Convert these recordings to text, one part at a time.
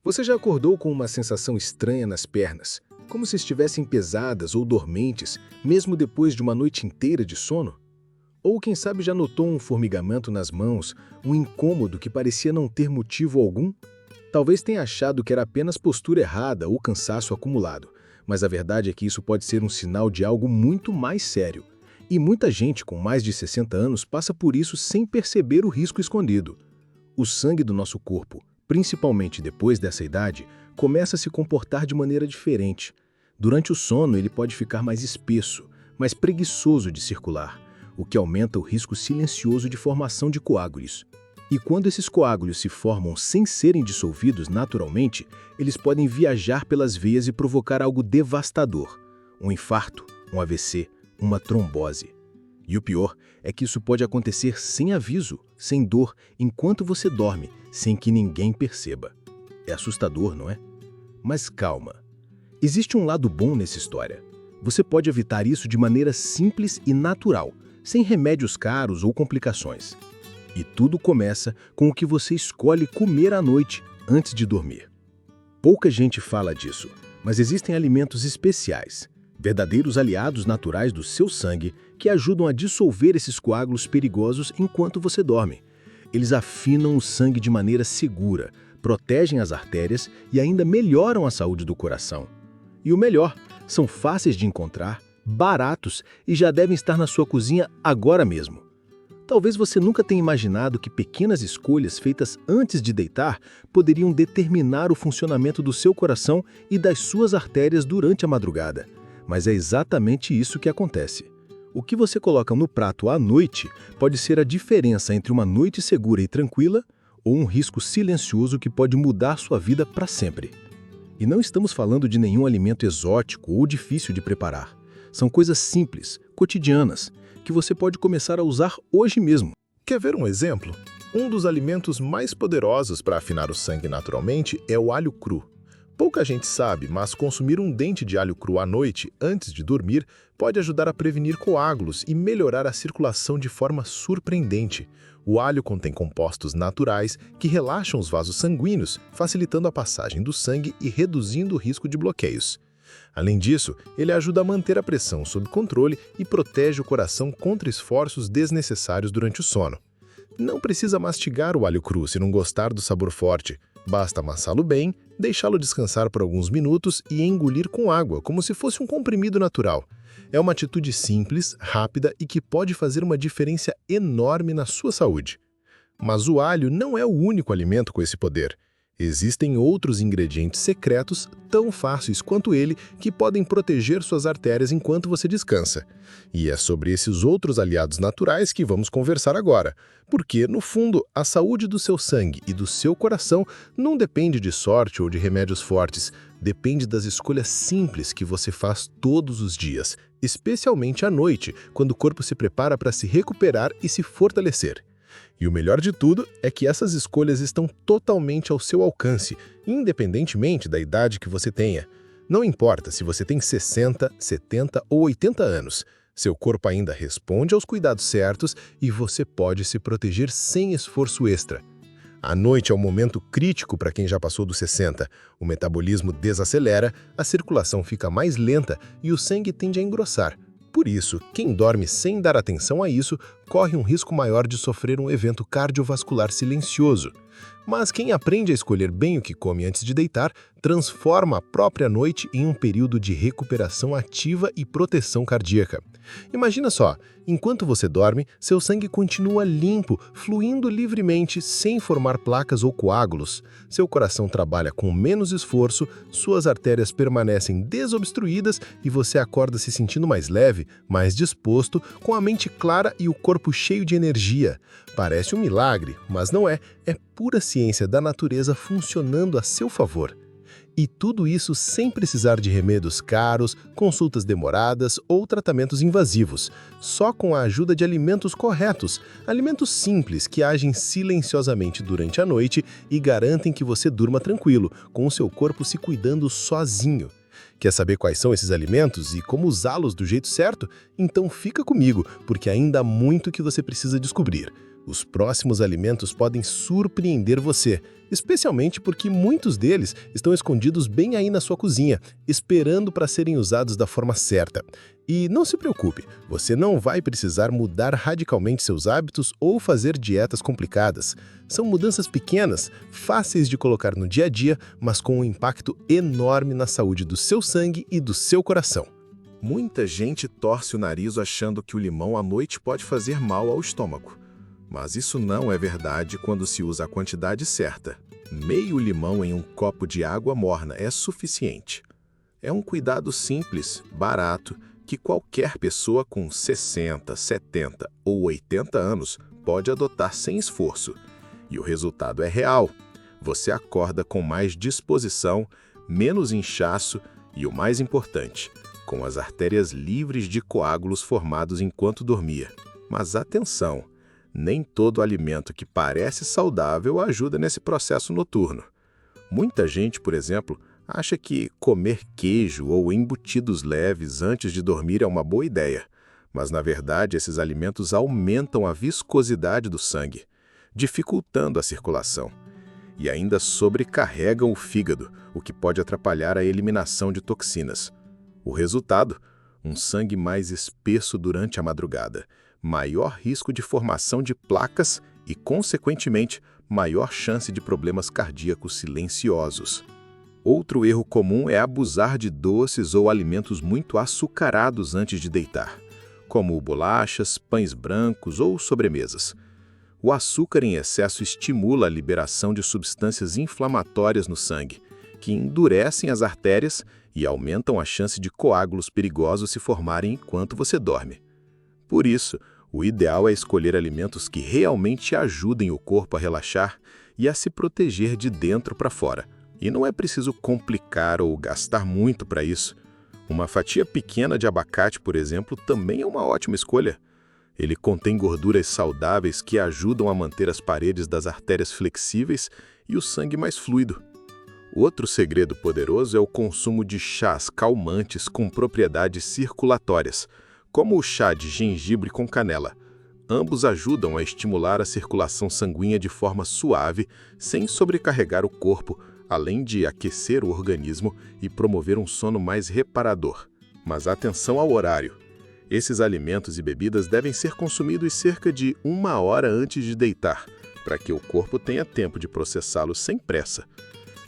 Você já acordou com uma sensação estranha nas pernas, como se estivessem pesadas ou dormentes, mesmo depois de uma noite inteira de sono? Ou quem sabe já notou um formigamento nas mãos, um incômodo que parecia não ter motivo algum? Talvez tenha achado que era apenas postura errada ou cansaço acumulado, mas a verdade é que isso pode ser um sinal de algo muito mais sério. E muita gente com mais de 60 anos passa por isso sem perceber o risco escondido. O sangue do nosso corpo, principalmente depois dessa idade, começa a se comportar de maneira diferente. Durante o sono, ele pode ficar mais espesso, mais preguiçoso de circular, o que aumenta o risco silencioso de formação de coágulos. E quando esses coágulos se formam sem serem dissolvidos naturalmente, eles podem viajar pelas veias e provocar algo devastador: um infarto, um AVC, uma trombose. E o pior é que isso pode acontecer sem aviso, sem dor, enquanto você dorme, sem que ninguém perceba. É assustador, não é? Mas calma. Existe um lado bom nessa história. Você pode evitar isso de maneira simples e natural, sem remédios caros ou complicações. E tudo começa com o que você escolhe comer à noite antes de dormir. Pouca gente fala disso, mas existem alimentos especiais, verdadeiros aliados naturais do seu sangue, que ajudam a dissolver esses coágulos perigosos enquanto você dorme. Eles afinam o sangue de maneira segura, protegem as artérias e ainda melhoram a saúde do coração. E o melhor, são fáceis de encontrar, baratos e já devem estar na sua cozinha agora mesmo. Talvez você nunca tenha imaginado que pequenas escolhas feitas antes de deitar poderiam determinar o funcionamento do seu coração e das suas artérias durante a madrugada. Mas é exatamente isso que acontece. O que você coloca no prato à noite pode ser a diferença entre uma noite segura e tranquila ou um risco silencioso que pode mudar sua vida para sempre. E não estamos falando de nenhum alimento exótico ou difícil de preparar. São coisas simples, cotidianas, que você pode começar a usar hoje mesmo. Quer ver um exemplo? Um dos alimentos mais poderosos para afinar o sangue naturalmente é o alho cru. Pouca gente sabe, mas consumir um dente de alho cru à noite, antes de dormir, pode ajudar a prevenir coágulos e melhorar a circulação de forma surpreendente. O alho contém compostos naturais que relaxam os vasos sanguíneos, facilitando a passagem do sangue e reduzindo o risco de bloqueios. Além disso, ele ajuda a manter a pressão sob controle e protege o coração contra esforços desnecessários durante o sono. Não precisa mastigar o alho cru se não gostar do sabor forte. Basta amassá-lo bem, deixá-lo descansar por alguns minutos e engolir com água, como se fosse um comprimido natural. É uma atitude simples, rápida e que pode fazer uma diferença enorme na sua saúde. Mas o alho não é o único alimento com esse poder. Existem outros ingredientes secretos, tão fáceis quanto ele, que podem proteger suas artérias enquanto você descansa. E é sobre esses outros aliados naturais que vamos conversar agora, porque, no fundo, a saúde do seu sangue e do seu coração não depende de sorte ou de remédios fortes, depende das escolhas simples que você faz todos os dias, especialmente à noite, quando o corpo se prepara para se recuperar e se fortalecer. E o melhor de tudo é que essas escolhas estão totalmente ao seu alcance, independentemente da idade que você tenha. Não importa se você tem 60, 70 ou 80 anos, seu corpo ainda responde aos cuidados certos e você pode se proteger sem esforço extra. A noite é um momento crítico para quem já passou dos 60. O metabolismo desacelera, a circulação fica mais lenta e o sangue tende a engrossar. Por isso, quem dorme sem dar atenção a isso corre um risco maior de sofrer um evento cardiovascular silencioso. Mas quem aprende a escolher bem o que come antes de deitar, transforma a própria noite em um período de recuperação ativa e proteção cardíaca. Imagina só, enquanto você dorme, seu sangue continua limpo, fluindo livremente, sem formar placas ou coágulos. Seu coração trabalha com menos esforço, suas artérias permanecem desobstruídas e você acorda se sentindo mais leve, mais disposto, com a mente clara e o corpo cheio de energia. Parece um milagre, mas não é. É pura ciência da natureza funcionando a seu favor. E tudo isso sem precisar de remédios caros, consultas demoradas ou tratamentos invasivos, só com a ajuda de alimentos corretos, alimentos simples que agem silenciosamente durante a noite e garantem que você durma tranquilo, com o seu corpo se cuidando sozinho. Quer saber quais são esses alimentos e como usá-los do jeito certo? Então fica comigo, porque ainda há muito que você precisa descobrir. Os próximos alimentos podem surpreender você, especialmente porque muitos deles estão escondidos bem aí na sua cozinha, esperando para serem usados da forma certa. E não se preocupe, você não vai precisar mudar radicalmente seus hábitos ou fazer dietas complicadas. São mudanças pequenas, fáceis de colocar no dia a dia, mas com um impacto enorme na saúde do seu sangue e do seu coração. Muita gente torce o nariz achando que o limão à noite pode fazer mal ao estômago. Mas isso não é verdade quando se usa a quantidade certa. Meio limão em um copo de água morna é suficiente. É um cuidado simples, barato, que qualquer pessoa com 60, 70 ou 80 anos pode adotar sem esforço. E o resultado é real. Você acorda com mais disposição, menos inchaço e, o mais importante, com as artérias livres de coágulos formados enquanto dormia. Mas atenção! Nem todo alimento que parece saudável ajuda nesse processo noturno. Muita gente, por exemplo, acha que comer queijo ou embutidos leves antes de dormir é uma boa ideia, mas na verdade esses alimentos aumentam a viscosidade do sangue, dificultando a circulação, e ainda sobrecarregam o fígado, o que pode atrapalhar a eliminação de toxinas. O resultado? Um sangue mais espesso durante a madrugada, maior risco de formação de placas e, consequentemente, maior chance de problemas cardíacos silenciosos. Outro erro comum é abusar de doces ou alimentos muito açucarados antes de deitar, como bolachas, pães brancos ou sobremesas. O açúcar em excesso estimula a liberação de substâncias inflamatórias no sangue, que endurecem as artérias e aumentam a chance de coágulos perigosos se formarem enquanto você dorme. Por isso, o ideal é escolher alimentos que realmente ajudem o corpo a relaxar e a se proteger de dentro para fora. E não é preciso complicar ou gastar muito para isso. Uma fatia pequena de abacate, por exemplo, também é uma ótima escolha. Ele contém gorduras saudáveis que ajudam a manter as paredes das artérias flexíveis e o sangue mais fluido. Outro segredo poderoso é o consumo de chás calmantes com propriedades circulatórias, como o chá de gengibre com canela. Ambos ajudam a estimular a circulação sanguínea de forma suave, sem sobrecarregar o corpo, além de aquecer o organismo e promover um sono mais reparador. Mas atenção ao horário. Esses alimentos e bebidas devem ser consumidos cerca de 1 hora antes de deitar, para que o corpo tenha tempo de processá-los sem pressa.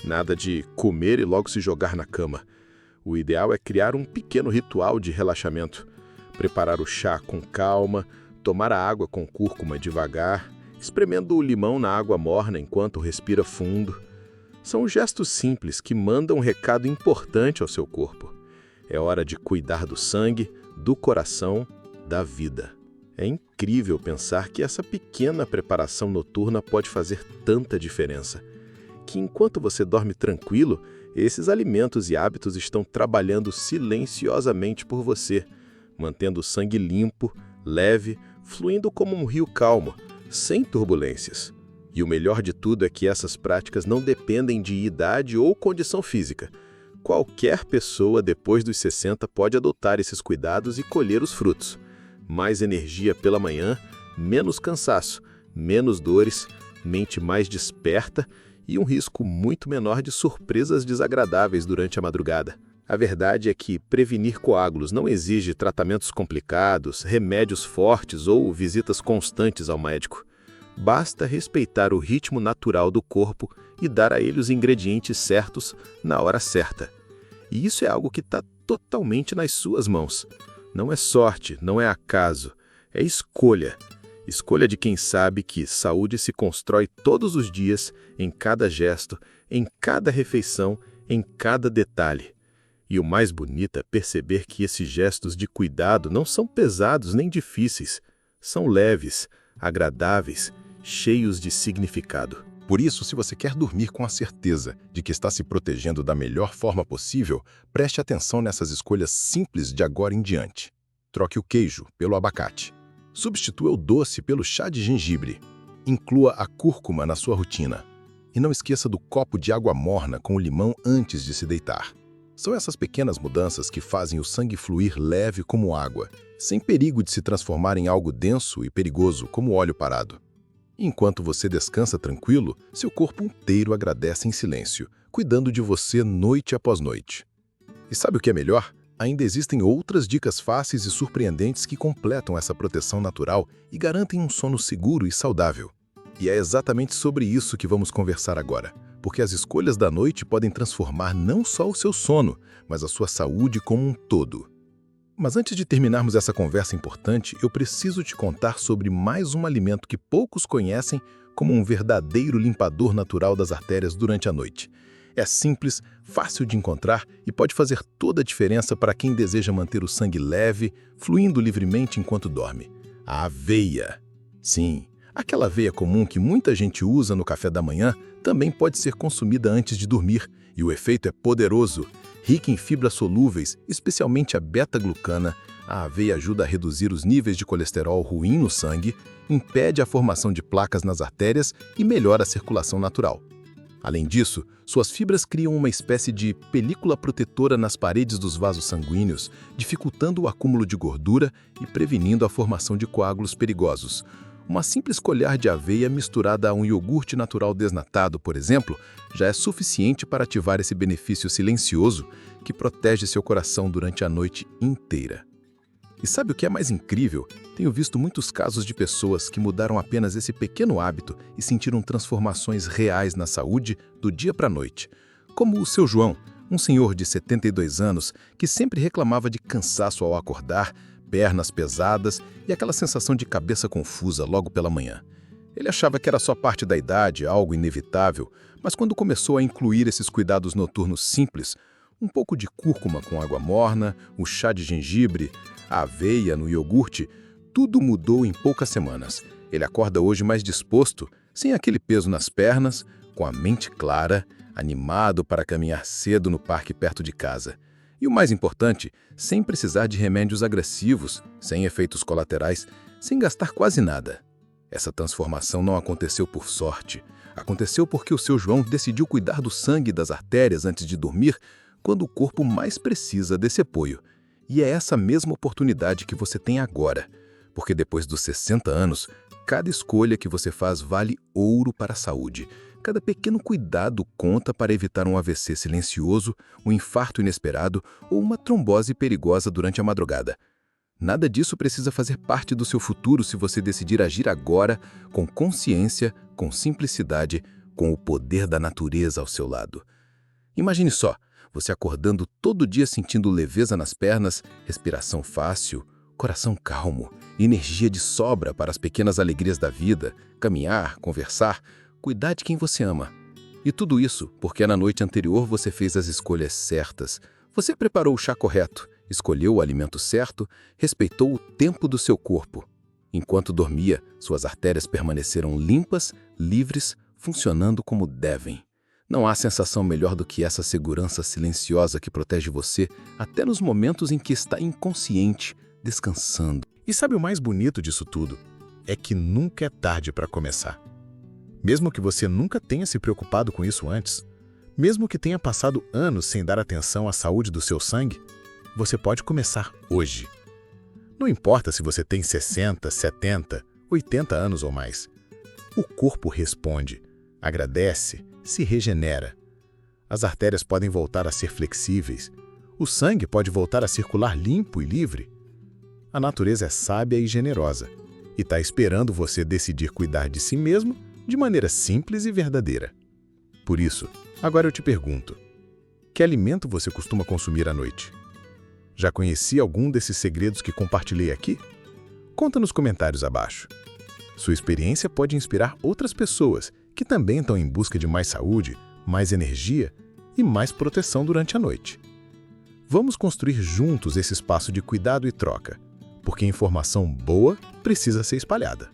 Nada de comer e logo se jogar na cama. O ideal é criar um pequeno ritual de relaxamento. Preparar o chá com calma, tomar a água com cúrcuma devagar, espremendo o limão na água morna enquanto respira fundo. São gestos simples que mandam um recado importante ao seu corpo. É hora de cuidar do sangue, do coração, da vida. É incrível pensar que essa pequena preparação noturna pode fazer tanta diferença. Que enquanto você dorme tranquilo, esses alimentos e hábitos estão trabalhando silenciosamente por você, mantendo o sangue limpo, leve, fluindo como um rio calmo, sem turbulências. E o melhor de tudo é que essas práticas não dependem de idade ou condição física. Qualquer pessoa depois dos 60 pode adotar esses cuidados e colher os frutos. Mais energia pela manhã, menos cansaço, menos dores, mente mais desperta e um risco muito menor de surpresas desagradáveis durante a madrugada. A verdade é que prevenir coágulos não exige tratamentos complicados, remédios fortes ou visitas constantes ao médico. Basta respeitar o ritmo natural do corpo e dar a ele os ingredientes certos na hora certa. E isso é algo que está totalmente nas suas mãos. Não é sorte, não é acaso, é escolha. Escolha de quem sabe que saúde se constrói todos os dias, em cada gesto, em cada refeição, em cada detalhe. E o mais bonito é perceber que esses gestos de cuidado não são pesados nem difíceis. São leves, agradáveis, cheios de significado. Por isso, se você quer dormir com a certeza de que está se protegendo da melhor forma possível, preste atenção nessas escolhas simples de agora em diante. Troque o queijo pelo abacate. Substitua o doce pelo chá de gengibre. Inclua a cúrcuma na sua rotina. E não esqueça do copo de água morna com o limão antes de se deitar. São essas pequenas mudanças que fazem o sangue fluir leve como água, sem perigo de se transformar em algo denso e perigoso como óleo parado. Enquanto você descansa tranquilo, seu corpo inteiro agradece em silêncio, cuidando de você noite após noite. E sabe o que é melhor? Ainda existem outras dicas fáceis e surpreendentes que completam essa proteção natural e garantem um sono seguro e saudável. E é exatamente sobre isso que vamos conversar agora, porque as escolhas da noite podem transformar não só o seu sono, mas a sua saúde como um todo. Mas antes de terminarmos essa conversa importante, eu preciso te contar sobre mais um alimento que poucos conhecem como um verdadeiro limpador natural das artérias durante a noite. É simples, fácil de encontrar e pode fazer toda a diferença para quem deseja manter o sangue leve, fluindo livremente enquanto dorme. A aveia. Sim, aquela aveia comum que muita gente usa no café da manhã também pode ser consumida antes de dormir, e o efeito é poderoso. Rica em fibras solúveis, especialmente a beta-glucana, a aveia ajuda a reduzir os níveis de colesterol ruim no sangue, impede a formação de placas nas artérias e melhora a circulação natural. Além disso, suas fibras criam uma espécie de película protetora nas paredes dos vasos sanguíneos, dificultando o acúmulo de gordura e prevenindo a formação de coágulos perigosos. Uma simples colher de aveia misturada a um iogurte natural desnatado, por exemplo, já é suficiente para ativar esse benefício silencioso que protege seu coração durante a noite inteira. E sabe o que é mais incrível? Tenho visto muitos casos de pessoas que mudaram apenas esse pequeno hábito e sentiram transformações reais na saúde do dia para a noite. Como o seu João, um senhor de 72 anos que sempre reclamava de cansaço ao acordar, pernas pesadas e aquela sensação de cabeça confusa logo pela manhã. Ele achava que era só parte da idade, algo inevitável, mas quando começou a incluir esses cuidados noturnos simples, um pouco de cúrcuma com água morna, o chá de gengibre, a aveia no iogurte, tudo mudou em poucas semanas. Ele acorda hoje mais disposto, sem aquele peso nas pernas, com a mente clara, animado para caminhar cedo no parque perto de casa. E o mais importante, sem precisar de remédios agressivos, sem efeitos colaterais, sem gastar quase nada. Essa transformação não aconteceu por sorte. Aconteceu porque o seu João decidiu cuidar do sangue e das artérias antes de dormir, quando o corpo mais precisa desse apoio. E é essa mesma oportunidade que você tem agora. Porque depois dos 60 anos, cada escolha que você faz vale ouro para a saúde. Cada pequeno cuidado conta para evitar um AVC silencioso, um infarto inesperado ou uma trombose perigosa durante a madrugada. Nada disso precisa fazer parte do seu futuro se você decidir agir agora, com consciência, com simplicidade, com o poder da natureza ao seu lado. Imagine só, você acordando todo dia sentindo leveza nas pernas, respiração fácil, coração calmo, energia de sobra para as pequenas alegrias da vida, caminhar, conversar, cuidar de quem você ama. E tudo isso porque na noite anterior você fez as escolhas certas. Você preparou o chá correto, escolheu o alimento certo, respeitou o tempo do seu corpo. Enquanto dormia, suas artérias permaneceram limpas, livres, funcionando como devem. Não há sensação melhor do que essa segurança silenciosa que protege você até nos momentos em que está inconsciente, descansando. E sabe o mais bonito disso tudo? É que nunca é tarde para começar. Mesmo que você nunca tenha se preocupado com isso antes, mesmo que tenha passado anos sem dar atenção à saúde do seu sangue, você pode começar hoje. Não importa se você tem 60, 70, 80 anos ou mais. O corpo responde, agradece, se regenera. As artérias podem voltar a ser flexíveis. O sangue pode voltar a circular limpo e livre. A natureza é sábia e generosa e está esperando você decidir cuidar de si mesmo de maneira simples e verdadeira. Por isso, agora eu te pergunto, que alimento você costuma consumir à noite? Já conhecia algum desses segredos que compartilhei aqui? Conta nos comentários abaixo. Sua experiência pode inspirar outras pessoas que também estão em busca de mais saúde, mais energia e mais proteção durante a noite. Vamos construir juntos esse espaço de cuidado e troca, porque informação boa precisa ser espalhada.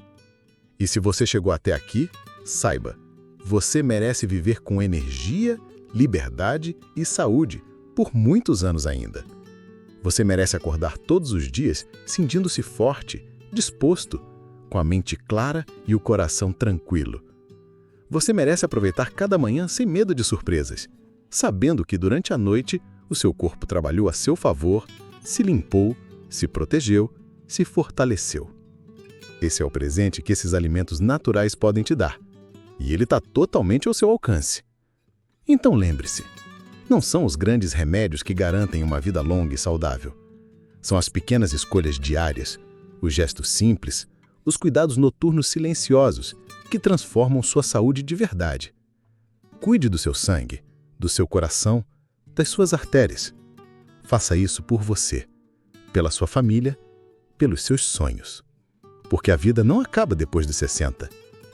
E se você chegou até aqui, saiba, você merece viver com energia, liberdade e saúde por muitos anos ainda. Você merece acordar todos os dias sentindo-se forte, disposto, com a mente clara e o coração tranquilo. Você merece aproveitar cada manhã sem medo de surpresas, sabendo que durante a noite o seu corpo trabalhou a seu favor, se limpou, se protegeu, se fortaleceu. Esse é o presente que esses alimentos naturais podem te dar. E ele está totalmente ao seu alcance. Então lembre-se, não são os grandes remédios que garantem uma vida longa e saudável. São as pequenas escolhas diárias, os gestos simples, os cuidados noturnos silenciosos que transformam sua saúde de verdade. Cuide do seu sangue, do seu coração, das suas artérias. Faça isso por você, pela sua família, pelos seus sonhos. Porque a vida não acaba depois dos 60.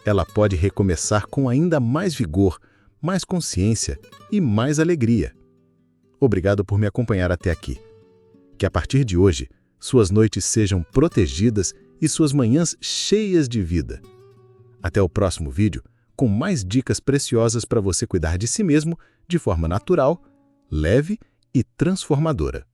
Ela pode recomeçar com ainda mais vigor, mais consciência e mais alegria. Obrigado por me acompanhar até aqui. Que a partir de hoje, suas noites sejam protegidas e suas manhãs cheias de vida. Até o próximo vídeo, com mais dicas preciosas para você cuidar de si mesmo de forma natural, leve e transformadora.